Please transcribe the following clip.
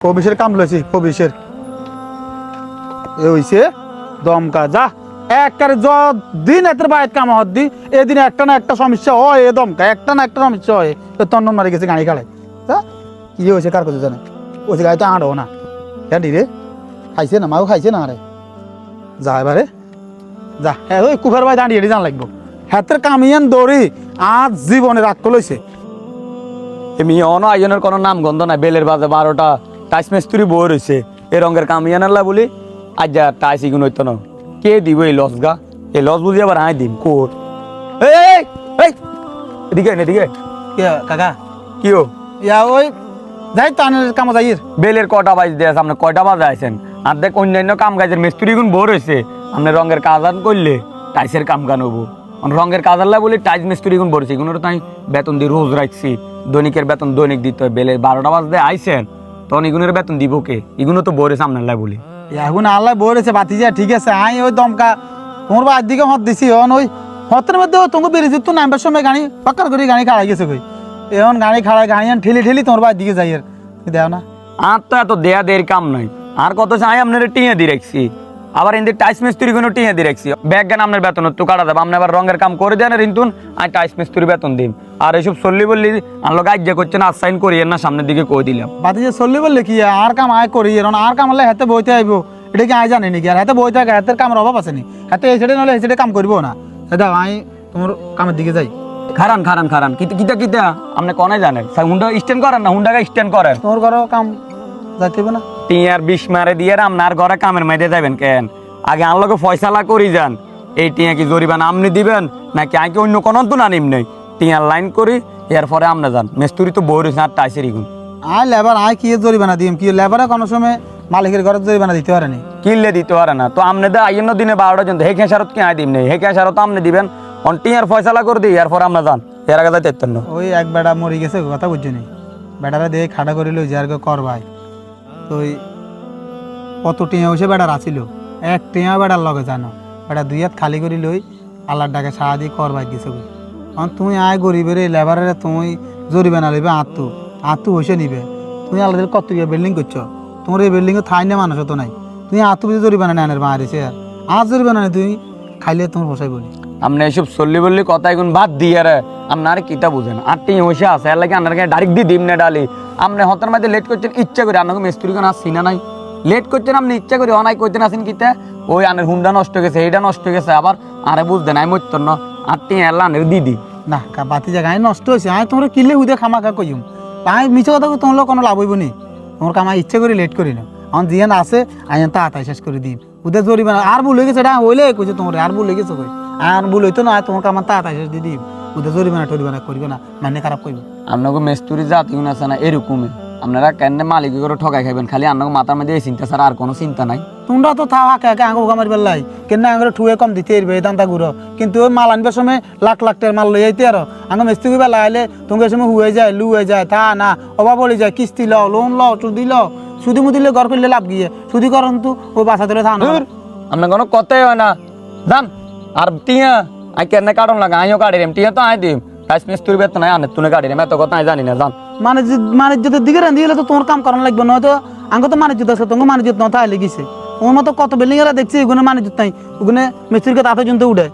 কবিশের কাম লইছি কবিশের এ হইছে দমকা যা একবারে দিন এত বাইত কাম হদ্দি এদিন একটা না একটা সমস্যা হয় এ দমকা একটা না একটা সমস্যা হয় তো তন্ন মারি গেছে গাড়ি খাড়ায় কি হয়েছে কার কথা জানে ওই গাড়ি তো আড়ো না হ্যাঁ রে খাইছে না মাও খাইছে না রে যা এবারে যা হ্যাঁ ওই কুফার ভাই দাঁড়িয়ে জান লাগবো হাতের কামিয়ান দৌড়ি আজ জীবনে রাগ লইছে এমনি অন আয়োজনের কোনো নাম গন্ধ নাই বেলের বাজে 12টা টাইস মিস্ত্রি বই রয়েছে এই রঙের কামিয়ানাল্লা বলি আজ যা টাইস ইগুন হইতো না কে দিব এই লস গা এই লস বুঝি আবার আয় দিম কোট এই এদিকে এদিকে কাকা কি ও ইয়া ওই যাই তো আনের কামে যাই বেলের কটা বাজ দিয়ে আপনি কয়টা বাজে আইছেন আর দেখ অন্যান্য কাম কাজের মিস্ত্রি গুণ বই রয়েছে আপনি রঙের কাজ আন করলে টাইসের কাম গান হবো রঙের কাজ আল্লাহ বলি টাইস মিস্ত্রি গুণ বলছি এগুলো তাই বেতন দিয়ে রোজ রাখছি দৈনিকের বেতন দৈনিক দিতে হয় বেলের 12টা বাজতে আইছেন তখন এগুলোর বেতন দিব কে এগুলো তো বইরে সামনে আল্লাহ বলি এখন আল্লাহ বলেছে বাতি যা ঠিক আছে আই ওই দমকা তোমার বাদ দিকে হত দিছি এখন ওই হতের মধ্যে তোমাকে বেরিয়ে তো নামবার সময় গাড়ি পাক্কার করে গাড়ি খাড়াই গেছে কই এখন গাড়ি খাড়াই গাড়ি ঠেলি ঠেলি তোমার বাদ দিকে যাই আর দেও না আর তো এত দেয়া দের কাম নাই আর কত চাই আপনার টিঁয়ে দিয়ে রাখছি আবার এদের টাইস মিস্ত্রি কোনো টিঁয়ে দিয়ে রাখছি ব্যাগ গান আপনার বেতন তো কাটা দেবো আপনি আবার রঙের কাম করে দেন রিন্তুন আর টাইস মিস্ত্রি বেতন দিন আর এইসব চললি বললি আনলো গাছ যে করছেন আসাইন করিয়েন না সামনের দিকে কই দিলাম বাতি যে চললি বললে কি আর কাম আয় করি এখন আর কাম হলে হাতে বইতে আইব এটা কি আয় জানি নাকি আর হাতে বই থাকে হাতের কামের অভাব আছে নি হাতে এই সাইডে নহলে এই সাইডে কাম করবো না দাও আমি তোমার কামের দিকে যাই খারান খারান খারান কিতা কিতা আপনি কনে জানেন হুন্ডা স্ট্যান্ড করেন না হুন্ডাকে স্ট্যান্ড করেন তোমার ঘরেও কাম যাইতে হবে না টিয়ার 20 মারে দিয়ে আপনার ঘরে কামের মাইতে যাবেন কেন আগে আনলোকে ফয়সালা করি যান এই টিয়া কি জরিমানা আপনি দিবেন নাকি আগে অন্য কোনো তো না নিম নেই টিয়ার লাইন করি এরপরে আপনি যান মিস্ত্রি তো বই রয়েছে আর টাইসের ইগুন আয় লেবার আয় কি জরিমানা দিম কি লেবারে কোনো সময় মালিকের ঘরে জরিমানা দিতে পারেনি কিনলে দিতে পারে না তো আপনি দা আইন দিনে 12টা জন হে খেসারত কি আয় দিম নেই হে খেসারত আপনি দিবেন অন টিয়ার ফয়সালা করে দিই এরপর আপনি যান এর আগে যাইতে না ওই এক বেড়া মরি গেছে কথা বুঝছি নি বেড়ারা দিয়ে খাড়া করিল যে আর কর ভাই তো ওই কত টিয়া হয়েছে বেড়ার আসিল এক টিয়া বেড়ার লগে জানো বেড়া 2 হাত খালি করি লই আল্লাহর ডাকে সাহা দিয়ে কর ভাই গেছে কারণ তুমি আয় গরিবের লেবারের তুমি জরিমানা লইবে আত্মু হয়েছে নিবে তুমি আল্লাহ কত বিল্ডিং করছো তোমার এই বিল্ডিংয়ে ঠাই না মানুষ তো নাই তুমি আত্মু বুঝে জরিমানা নেনের মারিছে আর জরিমানা নেই তুমি খাইলে তোমার বসাই বলি আপনি এইসব চললি বললি কথা এখন বাদ দিয়ে রে আপনার কিতা বুঝেন আর টিয়া হয়েছে আছে এর লাগে আপনার ডাইরেক্ট দিয়ে দিম না ডালি আপনি হতার মাঝে লেট করছেন ইচ্ছা করে আপনাকে মিস্ত্রি কেন আসছি না নাই লেট করছেন আপনি ইচ্ছা করে অনাই করতেন আসেন কিতা ওই আনের হুন্ডা নষ্ট গেছে এইটা নষ্ট গেছে আবার আরে বুঝতেন আমি মরত না আর টিয়া এলা আনের দিদি না বাতি জায়গায় নষ্ট হয়েছে আমি তোমার কিনলে হুদে খামাখা কইম আমি মিছে কথা তোমার কোনো লাভ হইব নি তোমার কামাই ইচ্ছা করে লেট করি না আমার জিয়ান আছে আমি তা আতাই শেষ করে দিম উদে জরিমানা আর ভুল হয়ে গেছে এটা হইলে কইছে তোমার আর ভুল হয়ে গেছে কই আর ভুল হইতো না তোমার কামার তা আতাই শেষ দিয়ে দিম উদে জরিমানা টরিমানা করিবে না মানে খারাপ করবে আপনাকে মিস্ত্রি জাতি গুণ আছে না এরকমই আপনারা কেন মালিক করে ঠকাই খাইবেন খালি আপনাকে মাথার মধ্যে এই চিন্তা ছাড়া আর কোনো চিন্তা নাই তোমরা তো থাও হাকে হাকে আঙ্গু কামার বেলাই কেন আঙ্গুরে ঠুয়ে কম দিতে এরবে দান্তা গুঁড়ো কিন্তু ওই মাল আনবার সময় লাখ লাখ টাকার মাল লই আইতে আর আঙ্গ মিস্ত্রি বেলা আইলে তোমাকে সময় হুয়ে যায় লু হয়ে যায় তা না অভাব বলে যায় কিস্তি লও লোন লও সুদি লও সুদি মুদি ঘর করলে লাভ গিয়ে সুদি করন তো ওই বাসা ধরে থানো আপনার কোনো কথাই হয় না জান আর টিয়া আই কেন কাটন লাগা আইও কাটি দিম টিয়া তো আই দিম টাইস মিস্ত্রি বেতন আই আনে তুনে কাটি দিম এত কথা আই জানি না জান মানিজ্যতের দিকে রান্ধি গেলে তো তোমার কাম করানো লাগবে না তো আঙ্গ তো মানিজ্যত আছে তোমার মানিজ্যত না তাহলে গেছে ওর মতো কত বিল্ডিং এরা দেখছি ওগুলো মানিজ্যত নাই ওগুলো মিস্ত্রিকে তাতে জনতে উঠে